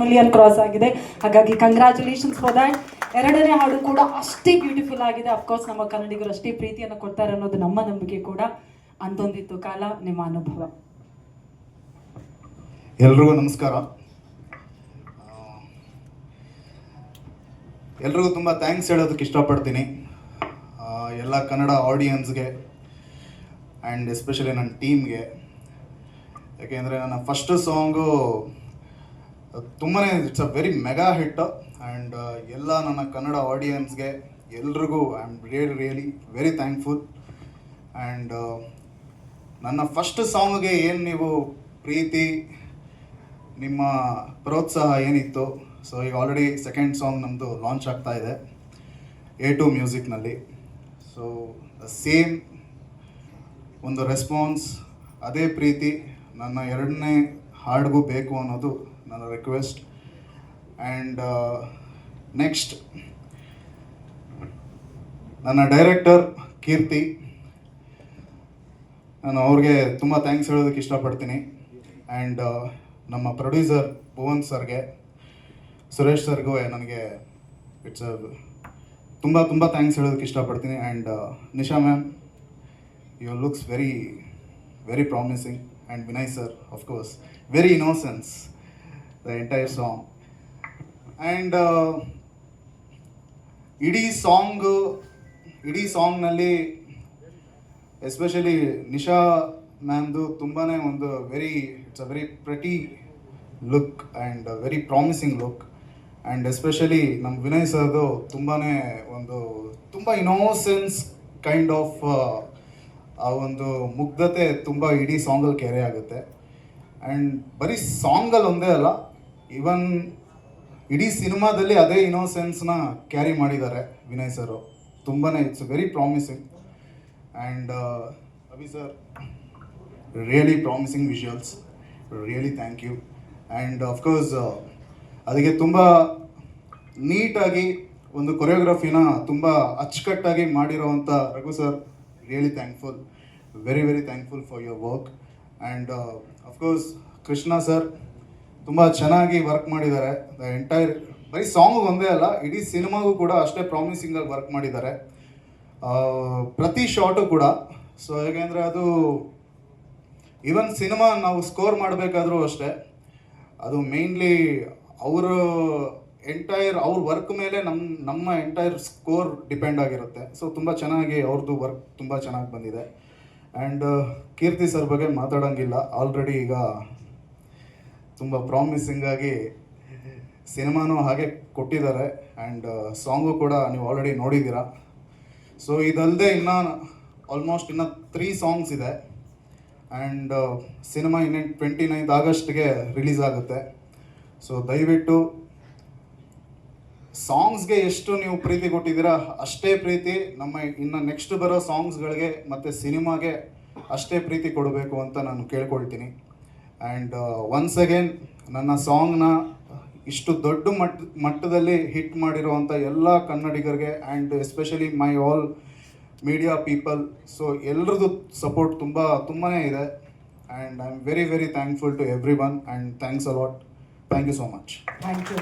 Million cross ಆಗಿದೆ. ಹಾಗಾಗಿ congratulations for that. ಎರಡನೇ ಹಾಡು ಕೂಡ ಅಷ್ಟೇ ಬ್ಯೂಟಿಫುಲ್ ಆಗಿದೆ. ಅಫ್ಕೋರ್ಸ್ ನಮ್ಮ ಕನ್ನಡಿಗರು ಅಷ್ಟೇ ಪ್ರೀತಿಯನ್ನು ಕೊಡ್ತಾರೆ ಅನ್ನೋದು ನಮ್ಮ ನಂಬಿಕೆ ಕೂಡ. ಅಂತೊಂದಿತ್ತು ಕಾಲ, ನಿಮ್ಮ ಅನುಭವ. ಎಲ್ರಿಗೂ ನಮಸ್ಕಾರ. ಎಲ್ರಿಗೂ ತುಂಬ ಥ್ಯಾಂಕ್ಸ್ ಹೇಳೋದಕ್ಕೆ ಇಷ್ಟಪಡ್ತೀನಿ, ಎಲ್ಲ ಕನ್ನಡ ಆಡಿಯನ್ಸ್ಗೆ ಆ್ಯಂಡ್ ಎಸ್ಪೆಷಲಿ ನನ್ನ ಟೀಮ್ಗೆ. ಯಾಕೆಂದರೆ ನನ್ನ ಫಸ್ಟ್ ಸಾಂಗು ತುಂಬಾ it's a very mega hit. And ಎಲ್ಲ ನನ್ನ ಕನ್ನಡ ಆಡಿಯನ್ಸ್ಗೆ ಎಲ್ರಿಗೂ I am really very thankful. And ನನ್ನ ಫಸ್ಟ್ ಸಾಂಗ್ಗೆ ಏನು ನೀವು ಪ್ರೀತಿ, ನಿಮ್ಮ ಪ್ರೋತ್ಸಾಹ ಏನಿತ್ತು, ಸೊ ಈಗ ಆಲ್ರೆಡಿ ಸೆಕೆಂಡ್ ಸಾಂಗ್ ನಮ್ಮದು ಲಾಂಚ್ ಆಗ್ತಾ ಇದೆ A2 ಮ್ಯೂಸಿಕ್ನಲ್ಲಿ. ಸೊ ಸೇಮ್ ಒಂದು ರೆಸ್ಪಾನ್ಸ್, ಅದೇ ಪ್ರೀತಿ ನನ್ನ ಎರಡನೇ ಹಾಡಿಗೂ ಬೇಕು ಅನ್ನೋದು ನನ್ನ ರಿಕ್ವೆಸ್ಟ್. ಆ್ಯಂಡ್ ನೆಕ್ಸ್ಟ್ ನನ್ನ ಡೈರೆಕ್ಟರ್ ಕೀರ್ತಿ, ನಾನು ಅವ್ರಿಗೆ ತುಂಬ ಥ್ಯಾಂಕ್ಸ್ ಹೇಳೋದಕ್ಕೆ ಇಷ್ಟಪಡ್ತೀನಿ. ಆ್ಯಂಡ್ ನಮ್ಮ ಪ್ರೊಡ್ಯೂಸರ್ ಭುವನ್ ಸರ್ಗೆ, ಸುರೇಶ್ ಸರ್ಗೂ ನನಗೆ ಇಟ್ಸ್ ತುಂಬ ಥ್ಯಾಂಕ್ಸ್ ಹೇಳೋದಕ್ಕೆ ಇಷ್ಟಪಡ್ತೀನಿ. And Nisha ma'am, your looks very very promising. And Vinay sir, of course very innocence the entire song. And ಇಡೀ ಸಾಂಗ್ನಲ್ಲಿ ಎಸ್ಪೆಷಲಿ ನಿಶಾ ಮ್ಯಾಮ್ದು ತುಂಬಾ ಒಂದು it's a very pretty look and very promising look. And especially ನಮ್ಮ ವಿನಯ್ ಸರ್ದು ತುಂಬ ಇನ್ನೋಸೆನ್ಸ್ ಕೈಂಡ್ ಆಫ್ ಆ ಒಂದು ಮುಗ್ಧತೆ ತುಂಬ ಇಡೀ ಸಾಂಗಲ್ಲಿ ಕೆರೆ ಆಗುತ್ತೆ. ಆ್ಯಂಡ್ ಬರೀ ಸಾಂಗಲ್ಲಿ ಒಂದೇ ಅಲ್ಲ, ಈವನ್ ಇಡೀ ಸಿನಿಮಾದಲ್ಲಿ ಅದೇ ಇನ್ನೋಸೆನ್ಸ್ನ ಕ್ಯಾರಿ ಮಾಡಿದ್ದಾರೆ ವಿನಯ್ ಸರು. ತುಂಬಾ it's very promising. And Abhi sir, really promising visuals, really thank you. And of course ಅದಕ್ಕೆ ತುಂಬ ನೀಟಾಗಿ ಒಂದು ಕೊರಿಯೋಗ್ರಫಿನ ತುಂಬ ಅಚ್ಚುಕಟ್ಟಾಗಿ ಮಾಡಿರೋವಂಥ Raghu sir, really thankful, very very thankful for your work. And of course Krishna sir ತುಂಬ ಚೆನ್ನಾಗಿ ವರ್ಕ್ ಮಾಡಿದ್ದಾರೆ. ದ ಎಂಟೈರ್ ಬರೀ ಸಾಂಗ್ ಒಂದೇ ಅಲ್ಲ, ಇಡೀ ಸಿನಿಮಾಗೂ ಕೂಡ ಅಷ್ಟೇ ಪ್ರಾಮಿಸಿಂಗಾಗಿ ವರ್ಕ್ ಮಾಡಿದ್ದಾರೆ, ಪ್ರತಿ ಶಾಟು ಕೂಡ. ಸೊ ಹೇಗೆಂದರೆ ಅದು ಈವನ್ ಸಿನಿಮಾ ನಾವು ಸ್ಕೋರ್ ಮಾಡಬೇಕಾದ್ರೂ ಅಷ್ಟೇ, ಅದು ಮೇಯ್ನ್ಲಿ ಅವ್ರ ವರ್ಕ್ ಮೇಲೆ ನಮ್ಮ ಎಂಟೈರ್ ಸ್ಕೋರ್ ಡಿಪೆಂಡ್ ಆಗಿರುತ್ತೆ. ಸೊ ತುಂಬ ಚೆನ್ನಾಗಿ ಅವ್ರದ್ದು ವರ್ಕ್ ತುಂಬ ಚೆನ್ನಾಗಿ ಬಂದಿದೆ. ಆ್ಯಂಡ್ ಕೀರ್ತಿ ಸರ್ ಬಗ್ಗೆ ಮಾತಾಡೋಂಗಿಲ್ಲ, ಆಲ್ರೆಡಿ ಈಗ ತುಂಬ ಪ್ರಾಮಿಸಿಂಗಾಗಿ ಸಿನಿಮಾನೂ ಹಾಗೆ ಕೊಟ್ಟಿದ್ದಾರೆ. ಆ್ಯಂಡ್ ಸಾಂಗು ಕೂಡ ನೀವು ಆಲ್ರೆಡಿ ನೋಡಿದ್ದೀರಾ. ಸೊ ಇದಲ್ಲದೆ ಆಲ್ಮೋಸ್ಟ್ ಇನ್ನು 3 ಸಾಂಗ್ಸ್ ಇದೆ. ಆ್ಯಂಡ್ ಸಿನಿಮಾ 29 ಆಗಸ್ಟ್ಗೆ ರಿಲೀಸ್ ಆಗುತ್ತೆ. ಸೊ ದಯವಿಟ್ಟು ಸಾಂಗ್ಸ್ಗೆ ಎಷ್ಟು ನೀವು ಪ್ರೀತಿ ಕೊಟ್ಟಿದ್ದೀರಾ ಅಷ್ಟೇ ಪ್ರೀತಿ ನಮ್ಮ ಇನ್ನು ನೆಕ್ಸ್ಟ್ ಬರೋ ಸಾಂಗ್ಸ್ಗಳಿಗೆ ಮತ್ತು ಸಿನಿಮಾಗೆ ಅಷ್ಟೇ ಪ್ರೀತಿ ಕೊಡಬೇಕು ಅಂತ ನಾನು ಕೇಳ್ಕೊಳ್ತೀನಿ. ಆ್ಯಂಡ್ ಒನ್ಸ್ ಅಗೇನ್ ನನ್ನ ಸಾಂಗ್ನ ಇಷ್ಟು ದೊಡ್ಡ ಮಟ್ಟದಲ್ಲಿ ಹಿಟ್ ಮಾಡಿರುವಂಥ ಎಲ್ಲ ಕನ್ನಡಿಗರಿಗೆ and especially my all media people, so ಎಲ್ರದ್ದು ಸಪೋರ್ಟ್ ತುಂಬಾ ಇದೆ. And I am very very thankful to everyone. And thanks a lot. Thank you so much. Thank you.